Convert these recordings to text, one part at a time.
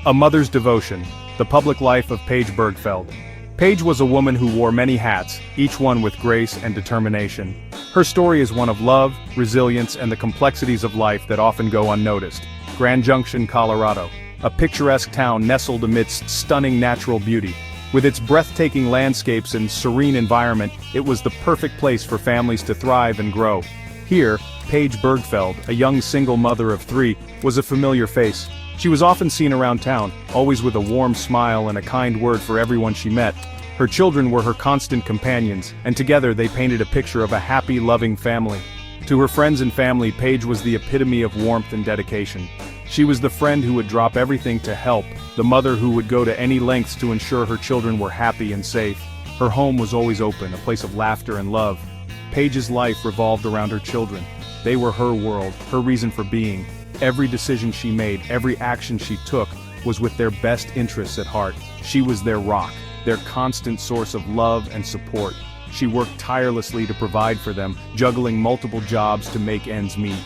A Mother's Devotion, the public life of Paige Birgfeld. Paige was a woman who wore many hats, each one with grace and determination. Her story is one of love, resilience, and the complexities of life that often go unnoticed. Grand Junction, Colorado, a picturesque town nestled amidst stunning natural beauty. With its breathtaking landscapes and serene environment, it was the perfect place for families to thrive and grow. Here, Paige Birgfeld, a young single mother of 3, was a familiar face. She was often seen around town, always with a warm smile and a kind word for everyone she met. Her children were her constant companions, and together they painted a picture of a happy, loving family. To her friends and family, Paige was the epitome of warmth and dedication. She was the friend who would drop everything to help, the mother who would go to any lengths to ensure her children were happy and safe. Her home was always open, a place of laughter and love. Paige's life revolved around her children. They were her world, her reason for being. Every decision she made, every action she took, was with their best interests at heart. She was their rock, their constant source of love and support. She worked tirelessly to provide for them, juggling multiple jobs to make ends meet.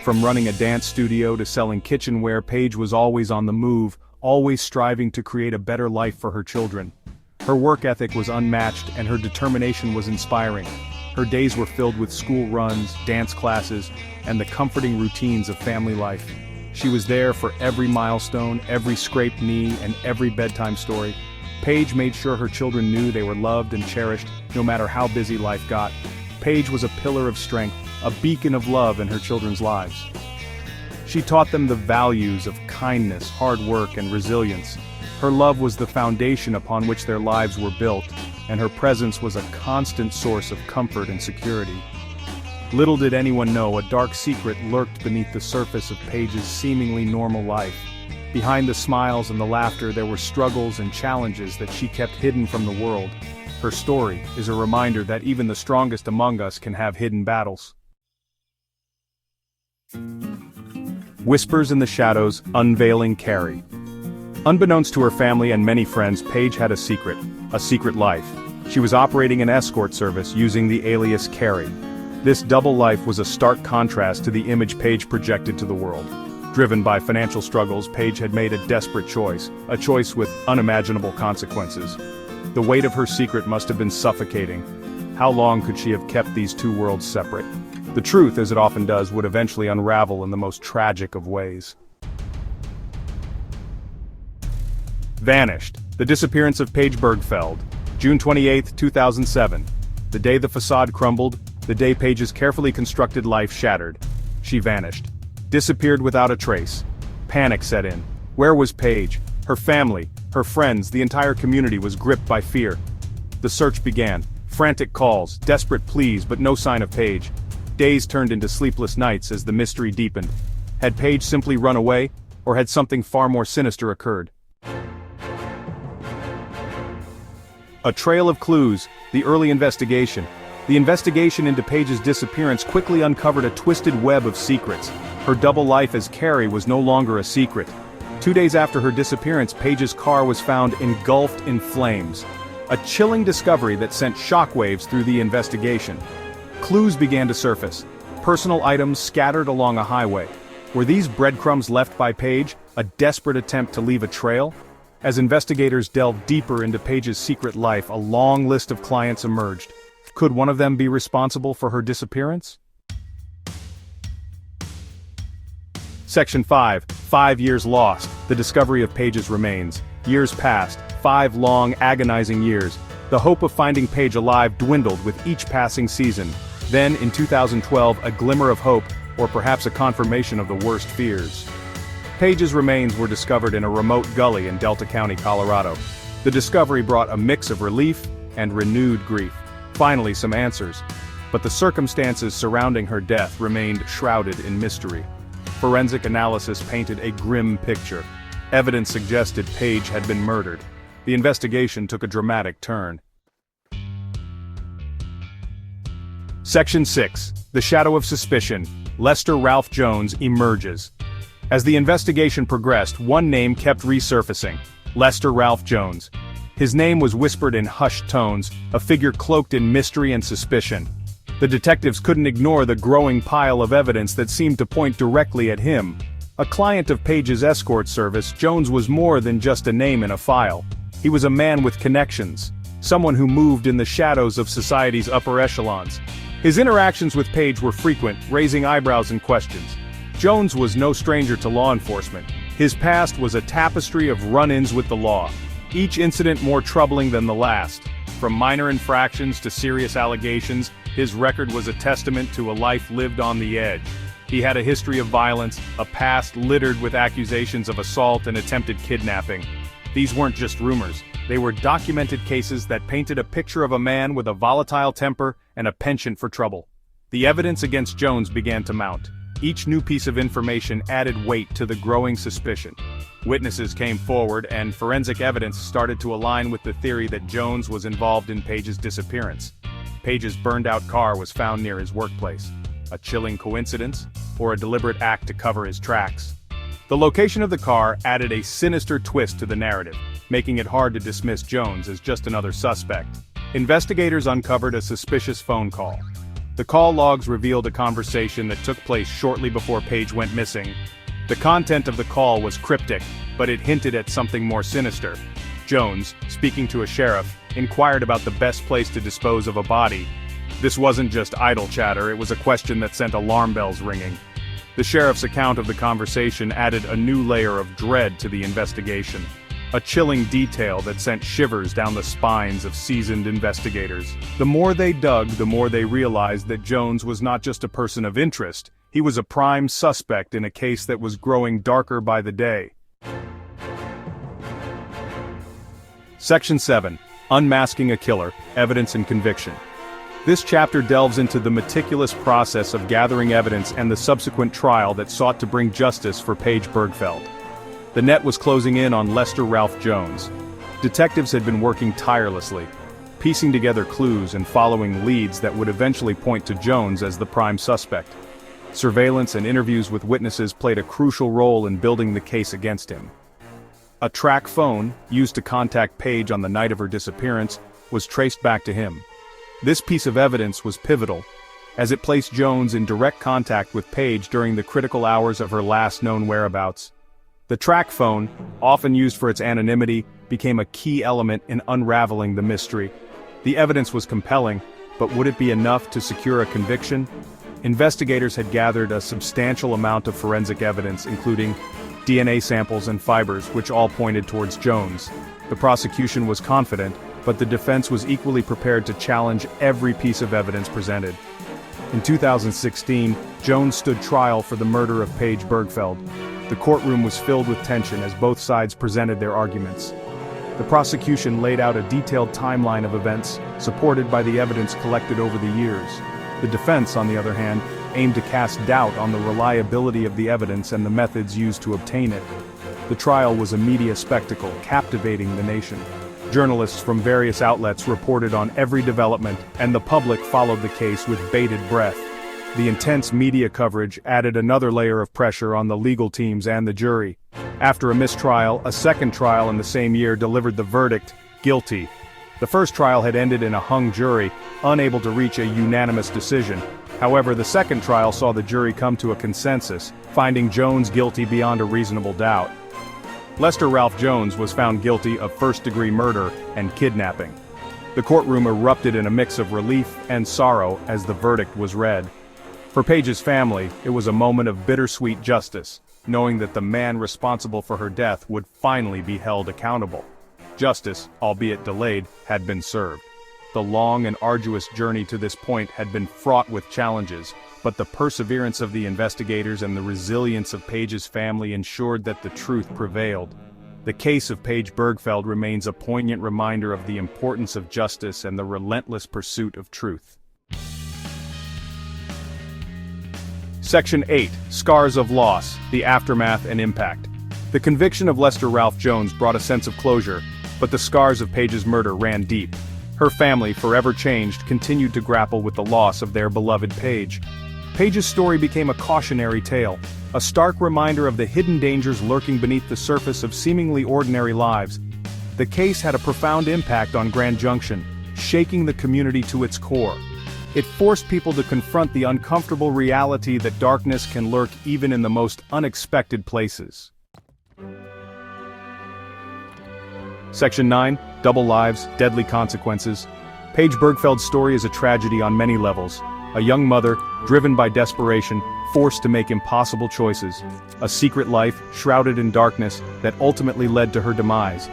From running a dance studio to selling kitchenware, Paige was always on the move, always striving to create a better life for her children. Her work ethic was unmatched and her determination was inspiring. Her days were filled with school runs, dance classes, and the comforting routines of family life. She was there for every milestone, every scraped knee, and every bedtime story. Paige made sure her children knew they were loved and cherished, no matter how busy life got. Paige was a pillar of strength, a beacon of love in her children's lives. She taught them the values of kindness, hard work, and resilience. Her love was the foundation upon which their lives were built, and her presence was a constant source of comfort and security. Little did anyone know a dark secret lurked beneath the surface of Paige's seemingly normal life. Behind the smiles and the laughter there were struggles and challenges that she kept hidden from the world. Her story is a reminder that even the strongest among us can have hidden battles. Whispers in the Shadows, Unveiling Carrie. Unbeknownst to her family and many friends, Paige had a secret life. She was operating an escort service using the alias Carrie. This double life was a stark contrast to the image Paige projected to the world. Driven by financial struggles, Paige had made a desperate choice, a choice with unimaginable consequences. The weight of her secret must have been suffocating. How long could she have kept these two worlds separate? The truth, as it often does, would eventually unravel in the most tragic of ways. Vanished. The disappearance of Paige Birgfeld. June 28, 2007. The day the facade crumbled, the day Paige's carefully constructed life shattered. She vanished. Disappeared without a trace. Panic set in. Where was Paige? Her family, her friends, the entire community was gripped by fear. The search began. Frantic calls, desperate pleas, but no sign of Paige. Days turned into sleepless nights as the mystery deepened. Had Paige simply run away, or had something far more sinister occurred? A trail of clues, the early investigation. The investigation into Paige's disappearance quickly uncovered a twisted web of secrets. Her double life as Carrie was no longer a secret. 2 days after her disappearance, Paige's car was found engulfed in flames. A chilling discovery that sent shockwaves through the investigation. Clues began to surface. Personal items scattered along a highway. Were these breadcrumbs left by Paige, a desperate attempt to leave a trail? As investigators delved deeper into Paige's secret life, a long list of clients emerged. Could one of them be responsible for her disappearance? Section 5. 5 years lost. The discovery of Paige's remains. Years passed. 5 long, agonizing years. The hope of finding Paige alive dwindled with each passing season. Then, in 2012, a glimmer of hope, or perhaps a confirmation of the worst fears. Paige's remains were discovered in a remote gully in Delta County, Colorado. The discovery brought a mix of relief and renewed grief. Finally, some answers. But the circumstances surrounding her death remained shrouded in mystery. Forensic analysis painted a grim picture. Evidence suggested Paige had been murdered. The investigation took a dramatic turn. Section 6. The Shadow of Suspicion. Lester Ralph Jones emerges. As the investigation progressed, one name kept resurfacing. Lester Ralph Jones. His name was whispered in hushed tones, a figure cloaked in mystery and suspicion. The detectives couldn't ignore the growing pile of evidence that seemed to point directly at him. A client of Paige's escort service, Jones was more than just a name in a file. He was a man with connections, someone who moved in the shadows of society's upper echelons. His interactions with Paige were frequent, raising eyebrows and questions. Jones was no stranger to law enforcement. His past was a tapestry of run-ins with the law, each incident more troubling than the last. From minor infractions to serious allegations, his record was a testament to a life lived on the edge. He had a history of violence, a past littered with accusations of assault and attempted kidnapping. These weren't just rumors, they were documented cases that painted a picture of a man with a volatile temper and a penchant for trouble. The evidence against Jones began to mount. Each new piece of information added weight to the growing suspicion. Witnesses came forward and forensic evidence started to align with the theory that Jones was involved in Paige's disappearance. Paige's burned-out car was found near his workplace. A chilling coincidence, or a deliberate act to cover his tracks? The location of the car added a sinister twist to the narrative, making it hard to dismiss Jones as just another suspect. Investigators uncovered a suspicious phone call. The call logs revealed a conversation that took place shortly before Paige went missing. The content of the call was cryptic, but it hinted at something more sinister. Jones, speaking to a sheriff, inquired about the best place to dispose of a body. This wasn't just idle chatter, it was a question that sent alarm bells ringing. The sheriff's account of the conversation added a new layer of dread to the investigation. A chilling detail that sent shivers down the spines of seasoned investigators. The more they dug, the more they realized that Jones was not just a person of interest, he was a prime suspect in a case that was growing darker by the day. Section 7. Unmasking a Killer, Evidence and Conviction. This chapter delves into the meticulous process of gathering evidence and the subsequent trial that sought to bring justice for Paige Birgfeld. The net was closing in on Lester Ralph Jones. Detectives had been working tirelessly, piecing together clues and following leads that would eventually point to Jones as the prime suspect. Surveillance and interviews with witnesses played a crucial role in building the case against him. A track phone, used to contact Paige on the night of her disappearance, was traced back to him. This piece of evidence was pivotal, as it placed Jones in direct contact with Paige during the critical hours of her last known whereabouts. The track phone, often used for its anonymity, became a key element in unraveling the mystery. The evidence was compelling, but would it be enough to secure a conviction? Investigators had gathered a substantial amount of forensic evidence, including DNA samples and fibers, which all pointed towards Jones. The prosecution was confident, but the defense was equally prepared to challenge every piece of evidence presented. In 2016, Jones stood trial for the murder of Paige Birgfeld. The courtroom was filled with tension as both sides presented their arguments. The prosecution laid out a detailed timeline of events, supported by the evidence collected over the years. The defense, on the other hand, aimed to cast doubt on the reliability of the evidence and the methods used to obtain it. The trial was a media spectacle, captivating the nation. Journalists from various outlets reported on every development, and the public followed the case with bated breath. The intense media coverage added another layer of pressure on the legal teams and the jury. After a mistrial, a second trial in the same year delivered the verdict, guilty. The first trial had ended in a hung jury, unable to reach a unanimous decision. However, the second trial saw the jury come to a consensus, finding Jones guilty beyond a reasonable doubt. Lester Ralph Jones was found guilty of first-degree murder and kidnapping. The courtroom erupted in a mix of relief and sorrow as the verdict was read. For Paige's family, it was a moment of bittersweet justice, knowing that the man responsible for her death would finally be held accountable. Justice, albeit delayed, had been served. The long and arduous journey to this point had been fraught with challenges, but the perseverance of the investigators and the resilience of Paige's family ensured that the truth prevailed. The case of Paige Birgfeld remains a poignant reminder of the importance of justice and the relentless pursuit of truth. Section 8. Scars of Loss, the Aftermath and Impact. The conviction of Lester Ralph Jones brought a sense of closure, but the scars of Paige's murder ran deep. Her family, forever changed, continued to grapple with the loss of their beloved Paige. Paige's story became a cautionary tale, a stark reminder of the hidden dangers lurking beneath the surface of seemingly ordinary lives. The case had a profound impact on Grand Junction, shaking the community to its core. It forced people to confront the uncomfortable reality that darkness can lurk even in the most unexpected places. Section 9, Double Lives, Deadly Consequences. Paige Birgfeld's story is a tragedy on many levels. A young mother, driven by desperation, forced to make impossible choices. A secret life, shrouded in darkness, that ultimately led to her demise.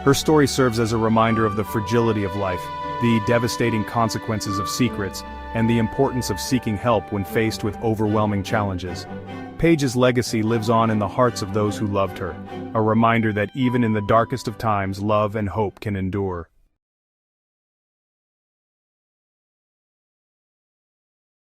Her story serves as a reminder of the fragility of life, the devastating consequences of secrets, and the importance of seeking help when faced with overwhelming challenges. Paige's legacy lives on in the hearts of those who loved her, a reminder that even in the darkest of times, love and hope can endure.